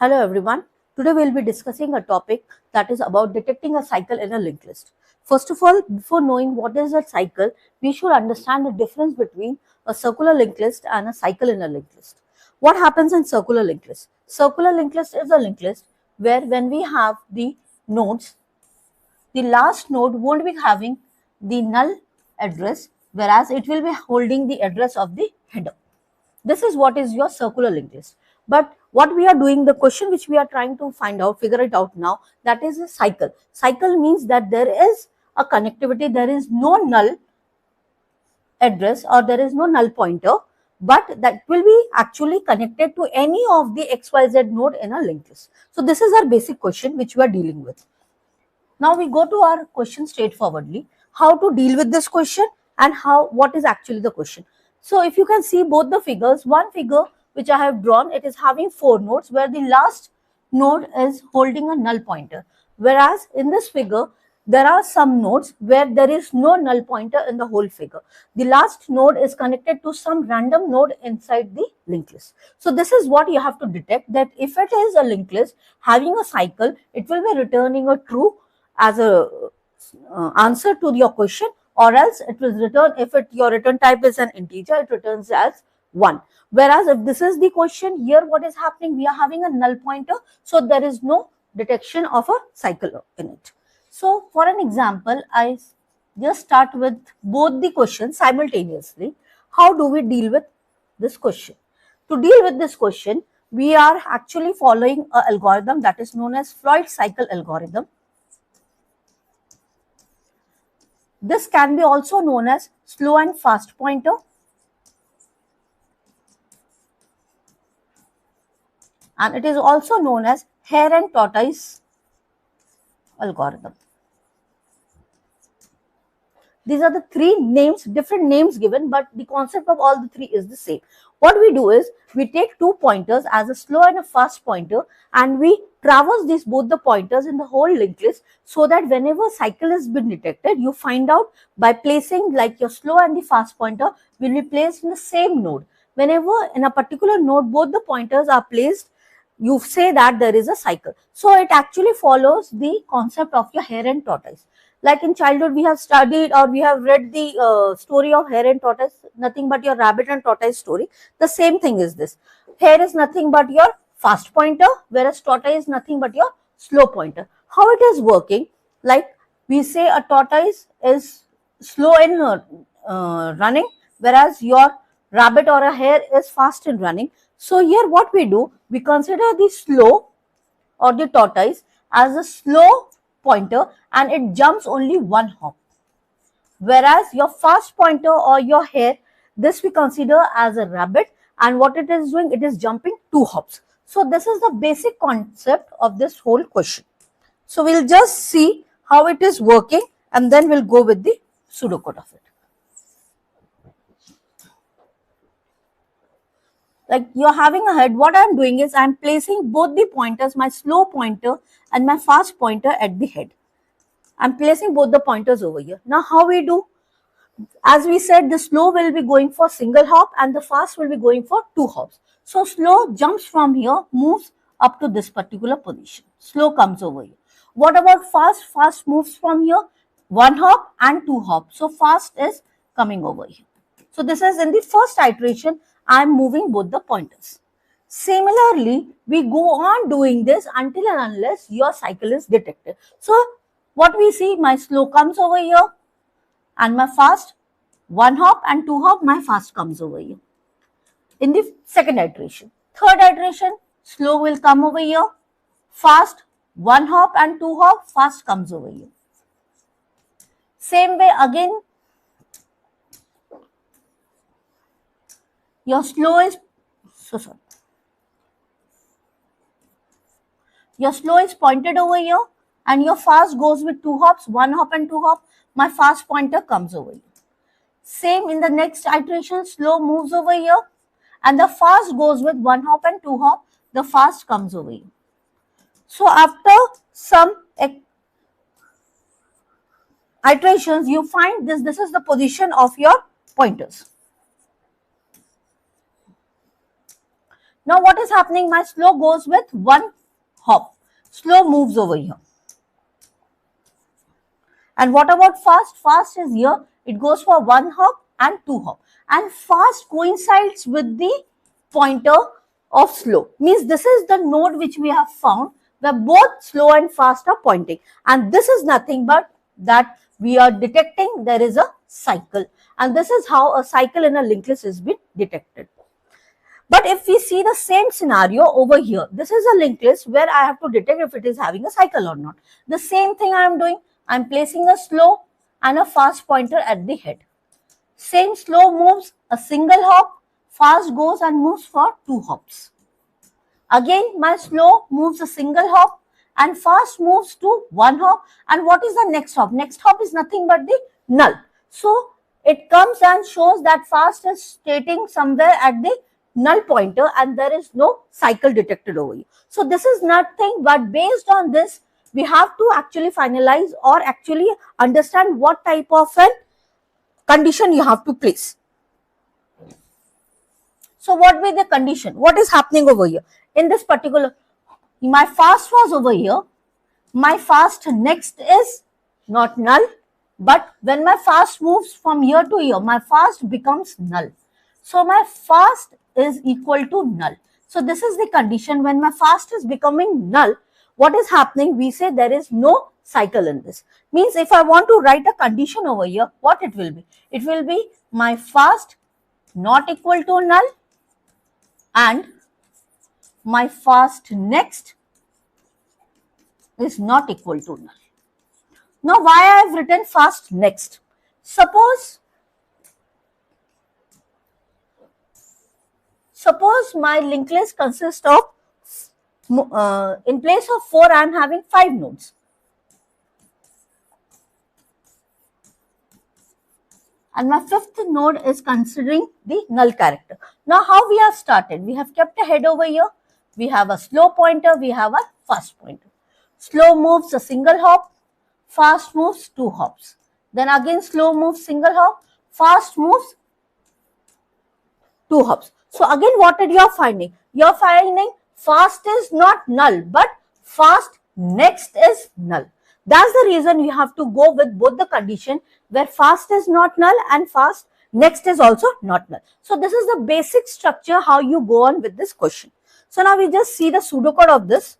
Hello everyone. Today we will be discussing a topic that is about detecting a cycle in a linked list. First of all, before knowing what is a cycle, we should understand the difference between a circular linked list and a cycle in a linked list. What happens in circular linked list? Circular linked list is a linked list where when we have the nodes, the last node won't be having the null address, whereas it will be holding the address of the header. This is what is your circular linked list. But what we are doing, the question which we are trying to find out, figure it out now, that is a cycle. Cycle means that there is a connectivity, there is no null address or there is no null pointer, but that will be actually connected to any of the XYZ node in a linked list. So this is our basic question which we are dealing with. Now we go to our question straightforwardly, how to deal with this question and what is actually the question. So if you can see both the figures, one figure which I have drawn, it is having 4 nodes where the last node is holding a null pointer. Whereas in this figure, there are some nodes where there is no null pointer in the whole figure. The last node is connected to some random node inside the linked list. So this is what you have to detect, that if it is a linked list having a cycle, it will be returning a true as a answer to your question, or else it will return, if your return type is an integer, it returns as 1. Whereas if this is the question, here what is happening, we are having a null pointer, so there is no detection of a cycle in it. So for an example, I just start with both the questions simultaneously. How do we deal with this question? To deal with this question, we are actually following an algorithm that is known as Floyd cycle algorithm. This can be also known as slow and fast pointer. And it is also known as hare and tortoise algorithm. These are the 3 names, different names given, but the concept of all the 3 is the same. What we do is, we take 2 pointers as a slow and a fast pointer, and we traverse these both the pointers in the whole linked list, so that whenever cycle has been detected, you find out by placing, like your slow and the fast pointer will be placed in the same node. Whenever in a particular node both the pointers are placed, you say that there is a cycle. So it actually follows the concept of your hare and tortoise. Like in childhood, we have studied or we have read the story of hare and tortoise, nothing but your rabbit and tortoise story. The same thing is this. Hare is nothing but your fast pointer, whereas tortoise is nothing but your slow pointer. How it is working? Like we say a tortoise is slow in running, whereas your rabbit or a hare is fast in running. So here what we do, we consider the slow or the tortoise as a slow pointer and it jumps only 1 hop. Whereas your fast pointer or your hare, this we consider as a rabbit, and what it is doing, it is jumping 2 hops. So this is the basic concept of this whole question. So we'll just see how it is working and then we'll go with the pseudocode of it. Like you're having a head, what I'm doing is I'm placing both the pointers, my slow pointer and my fast pointer at the head. I'm placing both the pointers over here. Now how we do? As we said, the slow will be going for single hop and the fast will be going for 2 hops. So slow jumps from here, moves up to this particular position. Slow comes over here. What about fast? Fast moves from here, 1 hop and 2 hops. So fast is coming over here. So this is in the first iteration, I am moving both the pointers. Similarly, we go on doing this until and unless your cycle is detected. So what we see, my slow comes over here and my fast, 1 hop and 2 hop, my fast comes over here. In the second iteration. Third iteration, slow will come over here, fast, 1 hop and 2 hop, fast comes over here. Same way again, your slow is, your slow is pointed over here and your fast goes with 2 hops, 1 hop and 2 hop, my fast pointer comes over here. Same in the next iteration, slow moves over here and the fast goes with 1 hop and 2 hop, the fast comes over here. So after some iterations, you find this is the position of your pointers. Now what is happening? My slow goes with one hop. Slow moves over here. And what about fast? Fast is here. It goes for one hop and two hop. And fast coincides with the pointer of slow. Means this is the node which we have found where both slow and fast are pointing. And this is nothing but that we are detecting there is a cycle. And this is how a cycle in a linked list is been detected. But if we see the same scenario over here, this is a linked list where I have to detect if it is having a cycle or not. The same thing I am doing. I am placing a slow and a fast pointer at the head. Same slow moves a single hop, fast goes and moves for two hops. Again, my slow moves a single hop and fast moves to one hop. And what is the next hop? Next hop is nothing but the null. So it comes and shows that fast is stating somewhere at the null pointer and there is no cycle detected over here. So this is nothing but based on this, we have to actually finalize or actually understand what type of a condition you have to place. So what be the condition? What is happening over here? In this particular, my fast was over here. My fast next is not null. But when my fast moves from here to here, my fast becomes null. So my fast is equal to null. So this is the condition. When my fast is becoming null, what is happening? We say there is no cycle in this. Means if I want to write a condition over here, what it will be? It will be my fast not equal to null and my fast next is not equal to null. Now why I have written fast next? Suppose my linked list consists of, in place of 4, I am having 5 nodes. And my 5th node is considering the null character. Now how we have started? We have kept a head over here. We have a slow pointer. We have a fast pointer. Slow moves a single hop. Fast moves 2 hops. Then again slow moves single hop. Fast moves 2 hops. So again what are you finding? You are finding fast is not null but fast next is null. That's the reason you have to go with both the condition where fast is not null and fast next is also not null. So this is the basic structure how you go on with this question. So now we just see the pseudocode of this.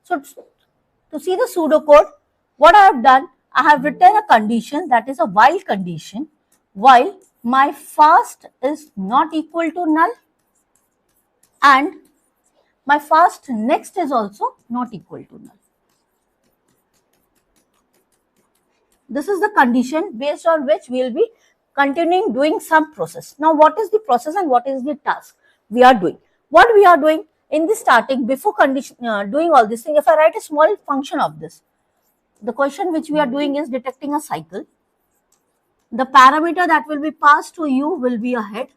So to see the pseudocode, what I have done, I have written a condition that is a while condition, while my fast is not equal to null and my fast next is also not equal to null. This is the condition based on which we will be continuing doing some process. Now what is the process and what is the task we are doing? What we are doing in the starting, before condition doing all this thing, if I write a small function of this, the question which we are doing is detecting a cycle. The parameter that will be passed to you will be a head.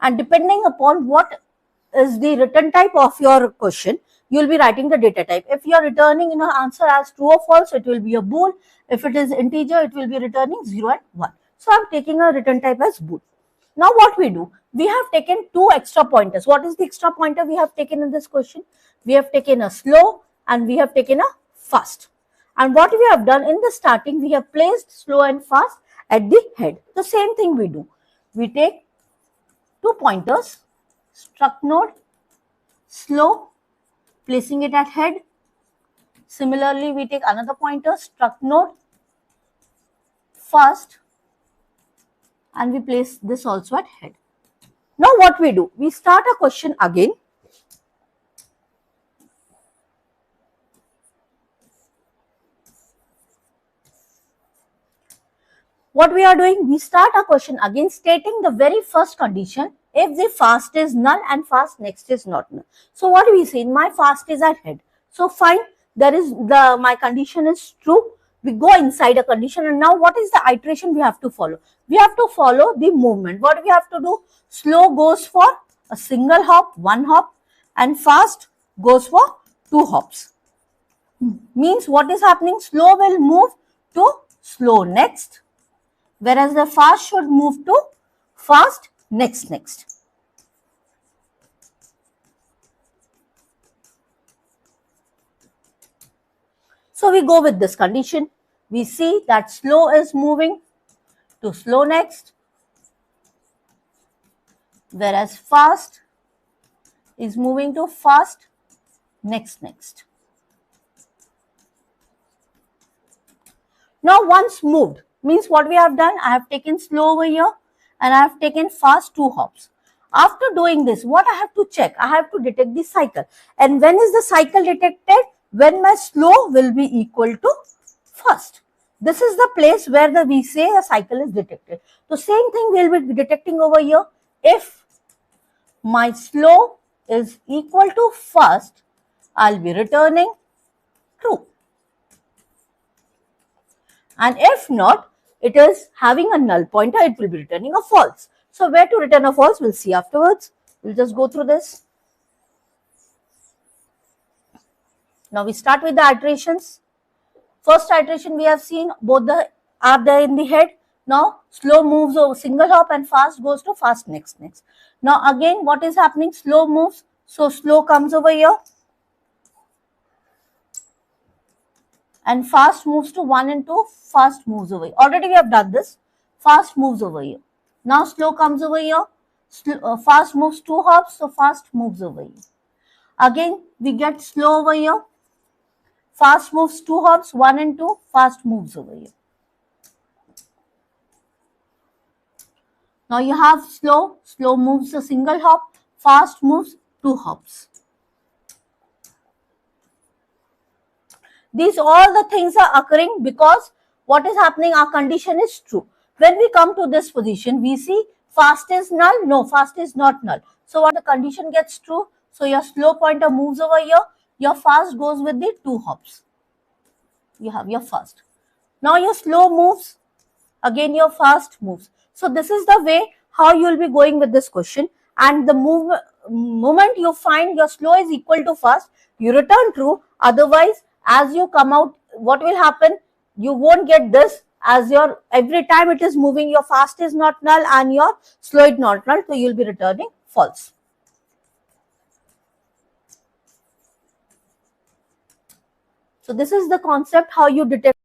And depending upon what is the return type of your question, you will be writing the data type. If you are returning an answer as true or false, it will be a bool. If it is integer, it will be returning 0 and 1. So I am taking a return type as bool. Now what we do? We have taken 2 extra pointers. What is the extra pointer we have taken in this question? We have taken a slow and we have taken a fast. And what we have done in the starting, we have placed slow and fast at the head. The same thing we do. We take 2 pointers, struct node, slow, placing it at head. Similarly, we take another pointer, struct node, fast, and we place this also at head. Now what we do? We start a question again. What we are doing? We start a question again stating the very first condition if the fast is null and fast next is not null. So what we say? My fast is at head. So fine, there is my condition is true. We go inside a condition and now what is the iteration we have to follow? We have to follow the movement. What we have to do? Slow goes for a single hop, one hop, and fast goes for 2 hops. Means what is happening? Slow will move to slow next, whereas the fast should move to fast next. So we go with this condition. We see that slow is moving to slow next, whereas fast is moving to fast next. Now once moved, means what we have done, I have taken slow over here and I have taken fast 2 hops. After doing this, what I have to check? I have to detect the cycle. And when is the cycle detected? When my slow will be equal to fast. This is the place where we say a cycle is detected. So same thing we will be detecting over here. If my slow is equal to fast, I'll be returning true. And if not, it is having a null pointer, it will be returning a false. So where to return a false, we'll see afterwards. We'll just go through this. Now we start with the iterations. First iteration we have seen, both are there in the head. Now slow moves over single hop and fast goes to fast next. Now again what is happening? Slow moves. So slow comes over here. And fast moves to 1 and 2, fast moves over here. Already we have done this. Fast moves over here. Now slow comes over here. Fast moves 2 hops, so fast moves over here. Again, we get slow over here. Fast moves 2 hops, 1 and 2, fast moves over here. Now you have slow moves a single hop, fast moves 2 hops. These all the things are occurring because what is happening, our condition is true. When we come to this position, we see fast is null. No, fast is not null. So what the condition gets true? So your slow pointer moves over here. Your fast goes with the 2 hops. You have your fast. Now your slow moves. Again your fast moves. So this is the way how you will be going with this question. And the moment you find your slow is equal to fast, you return true. Otherwise, as you come out, what will happen? You won't get this, as your every time it is moving, your fast is not null and your slow is not null. So you will be returning false. So this is the concept how you detect